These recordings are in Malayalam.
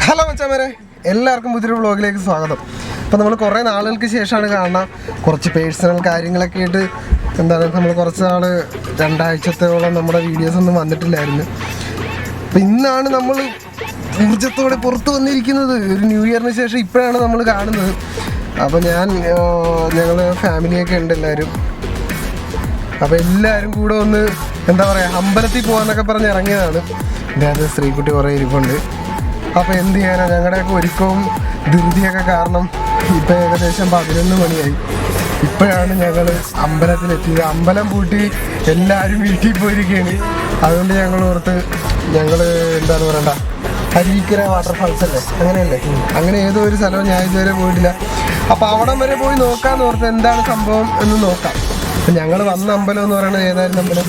ഹലോ മച്ചാമാരെ, എല്ലാവർക്കും പുതിയൊരു വ്ളോഗിലേക്ക് സ്വാഗതം. അപ്പോൾ നമ്മൾ കുറേ നാളുകൾക്ക് ശേഷമാണ് കാണുന്ന കുറച്ച് പേഴ്സണൽ കാര്യങ്ങളൊക്കെ ആയിട്ട് എന്താണ് നമ്മൾ കുറച്ച് നാൾ 2 ആഴ്ചത്തോളം നമ്മുടെ വീഡിയോസൊന്നും വന്നിട്ടില്ലായിരുന്നു. അപ്പോൾ ഇന്നാണ് നമ്മൾ ഊർജ്ജത്തോടെ പുറത്ത് വന്നിരിക്കുന്നത്. ഒരു ന്യൂ ഇയറിന് ശേഷം ഇപ്പോഴാണ് നമ്മൾ കാണുന്നത്. അപ്പോൾ ഞങ്ങൾ ഫാമിലിയൊക്കെ ഉണ്ട് എല്ലാവരും. അപ്പോൾ എല്ലാവരും കൂടെ ഒന്ന് എന്താ പറയുക, അമ്പലത്തിൽ പോകാമെന്നൊക്കെ പറഞ്ഞ് ഇറങ്ങിയതാണ്. ഇതിനകത്ത് സ്ത്രീക്കുട്ടി കുറേ ഇരിപ്പുണ്ട്. അപ്പോൾ എന്ത് ചെയ്യാനാണ്, ഞങ്ങളുടെയൊക്കെ ഒരുക്കവും ധൃതിയൊക്കെ കാരണം ഇപ്പോൾ ഏകദേശം 11 മണിയായി. ഇപ്പോഴാണ് ഞങ്ങൾ അമ്പലത്തിലെത്തിയത്. അമ്പലം പൂട്ടി എല്ലാവരും വീട്ടിൽ പോയിരിക്കുകയാണ്. അതുകൊണ്ട് ഞങ്ങൾ ഓർത്ത് എന്താണ് പറയണ്ട, അരുവിക്കര വാട്ടർഫാൾസ് അല്ലേ, അങ്ങനെയല്ലേ, അങ്ങനെ ഏതോ ഒരു സ്ഥലവും ഞാൻ ഇതുവരെ പോയിട്ടില്ല. അപ്പോൾ അവിടം വരെ പോയി നോക്കാമെന്ന് ഓർത്ത് എന്താണ് സംഭവം എന്ന് നോക്കാം. അപ്പം ഞങ്ങൾ വന്ന അമ്പലം എന്ന് പറയുന്നത് ഏതായിരുന്നു അമ്പലം?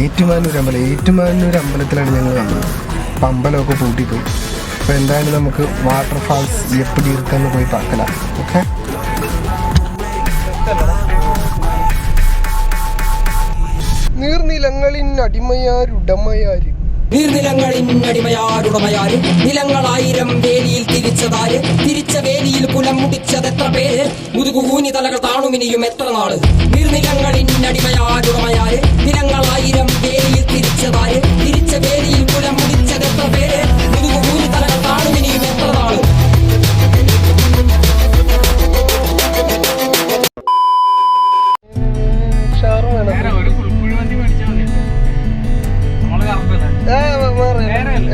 ഏറ്റുമാനൂർ അമ്പലം. ഏറ്റുമാനൂർ അമ്പലത്തിലാണ് ഞങ്ങൾ വന്നത്. അപ്പം അമ്പലമൊക്കെ പൂട്ടിപ്പോയി. അപ്പോൾ എന്തായാലും നമുക്ക് വാട്ടർഫാൾസ് എപ്പിടി ഇരിക്കാന്ന് പോയി പാക്കല. ഓക്കെ, നീർനിലങ്ങളിൻ അടിമയാരുടമയാര്, നീർനിലങ്ങളിന്നടിമയാരുടമയാര്, നിലങ്ങളായിരം വേലിയിൽ തിരിച്ചതാര്, തിരിച്ച വേലിയിൽ കുലം മുടിച്ചതെത്ര പേര്, മുതുകുകൂനി തലകൾ താണുമിനിയും എത്ര നാള്. നീർനിലങ്ങളിന്നടിമയാരുടമയാര്, നിലങ്ങളായിരം വേലിയിൽ തിരിച്ചതാര്, തിരിച്ച വേലിയിൽ കുലം മുടിച്ചതെത്ര പേര്, മുതുകുകൂനി തലകൾ താണുമിനിയും എത്ര നാള്.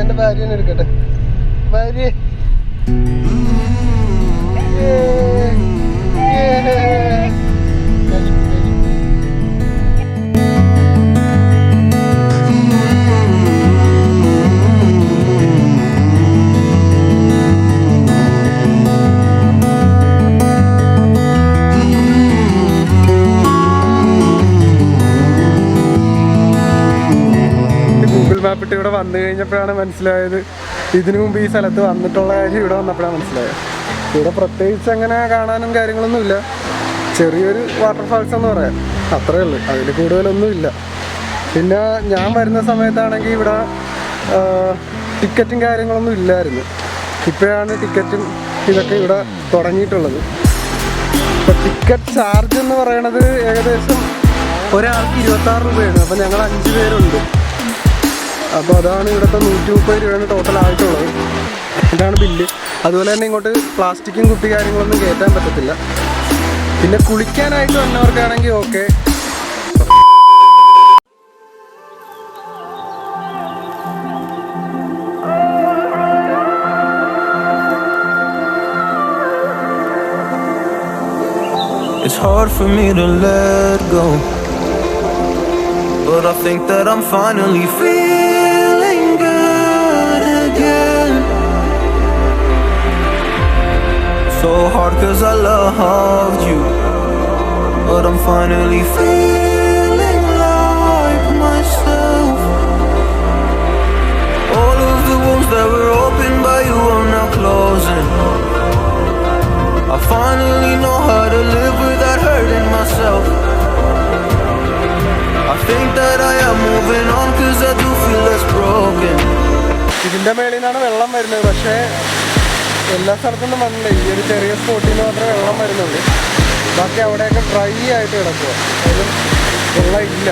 എന്റെ ഭാര്യനെ എടുക്കട്ടെ. ഭാര്യ മാപ്പിട്ട് ഇവിടെ വന്നു കഴിഞ്ഞപ്പോഴാണ് മനസ്സിലായത്, ഇതിനു മുമ്പ് ഈ സ്ഥലത്ത് വന്നിട്ടുള്ള കാര്യം ഇവിടെ വന്നപ്പോഴാണ് മനസ്സിലായത്. ഇവിടെ പ്രത്യേകിച്ച് അങ്ങനെ കാണാനും കാര്യങ്ങളൊന്നുമില്ല. ചെറിയൊരു വാട്ടർഫാൾസ് എന്ന് പറയാം, അത്രയേ ഉള്ളൂ, അതിൽ കൂടുതലൊന്നുമില്ല. പിന്നെ ഞാൻ വരുന്ന സമയത്താണെങ്കിൽ ഇവിടെ ടിക്കറ്റും കാര്യങ്ങളൊന്നും ഇല്ലായിരുന്നു. ഇപ്പോഴാണ് ടിക്കറ്റും ഇതൊക്കെ ഇവിടെ തുടങ്ങിയിട്ടുള്ളത്. ഇപ്പോൾ ടിക്കറ്റ് ചാർജ് എന്ന് പറയണത് ഏകദേശം ഒരാൾക്ക് 26 രൂപയാണ്. അപ്പോൾ ഞങ്ങൾ 5 പേരുണ്ട്. അപ്പോൾ അതാണ് ഇവിടുത്തെ 130 രൂപയാണ് ടോട്ടൽ ആയിട്ടുള്ളത്. ഇതാണ് ബില്ല്. അതുപോലെ തന്നെ ഇങ്ങോട്ട് പ്ലാസ്റ്റിക്കും കുപ്പി കാര്യങ്ങളൊന്നും കയറ്റാൻ പറ്റത്തില്ല. പിന്നെ കുളിക്കാനായിട്ട് വന്നവർക്കാണെങ്കിൽ okay. It's hard for me to let go, but I think that I'm finally feeling good again. So hard cause I loved you, but I'm finally feeling like myself. All of the wounds that were opened by you are now closing. I finally know how to live without hurting myself. I think that I am moving on cause I do feel less broken. ഇതിൻ്റെ മേളിൽ നിന്നാണ് വെള്ളം വരുന്നത്. പക്ഷേ എല്ലാ സ്ഥലത്തൊന്നും വന്നില്ല. ഈ ഒരു ചെറിയ സ്പോട്ടിൽ നിന്ന് മാത്രമേ വെള്ളം വരുന്നുള്ളൂ. ബാക്കി അവിടെയൊക്കെ ഡ്രൈ ആയിട്ട് കിടക്കുക. അതിലും വെള്ളം ഇല്ല.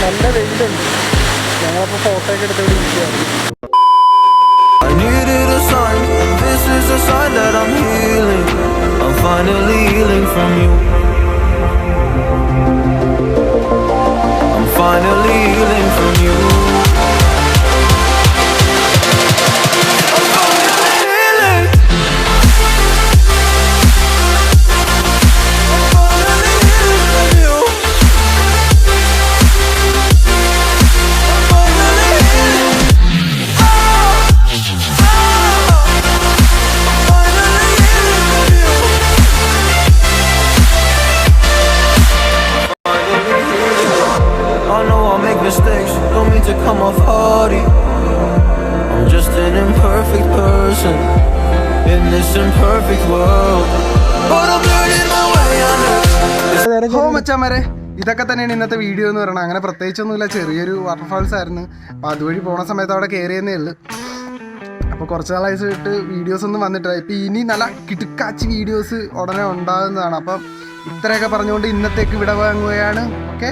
നല്ല വെയിലുണ്ട്. ഞങ്ങളപ്പോൾ ഫോട്ടോ ഒക്കെ എടുത്തുകൊണ്ട് ഇരിക്കുകയാണ്. I needed a sign, this is a sign that I'm healing. I'm finally healing from you. I'm finally healing from you. I'm finally healing. I'm finally healing from you. I'm finally healing. Mistakes don't mean to come off haughty. I'm just an imperfect person in this imperfect world, but I'm learning my way under. ഹോ മച്ചാമാരെ, ഇതൊക്കെ തന്നെയാണ് ഇന്നത്തെ വീഡിയോ എന്ന് പറയുന്നത്. അങ്ങനെ പ്രത്യേകിച്ചൊന്നുമില്ല, ചെറിയൊരു വാട്ടർഫാൾസ് ആയിരുന്നു. അപ്പോൾ അതുവഴി പോണ സമയത്ത് അവിടെ കയറിയെന്നേ ഉള്ളൂ. അപ്പോൾ കുറച്ച് നാളായിട്ട് വീഡിയോസ് ഒന്നും വന്നിട്ടില്ല. ഇപ്പോൾ ഇനി നല്ല കിടുക്കാച്ചി വീഡിയോസ് ഉടനെ ഉണ്ടാകുന്നതാണ്. അപ്പം ഇത്രയൊക്കെ പറഞ്ഞുകൊണ്ട് ഇന്നത്തേക്ക് വിട വാങ്ങുകയാണ്. ഓക്കെ.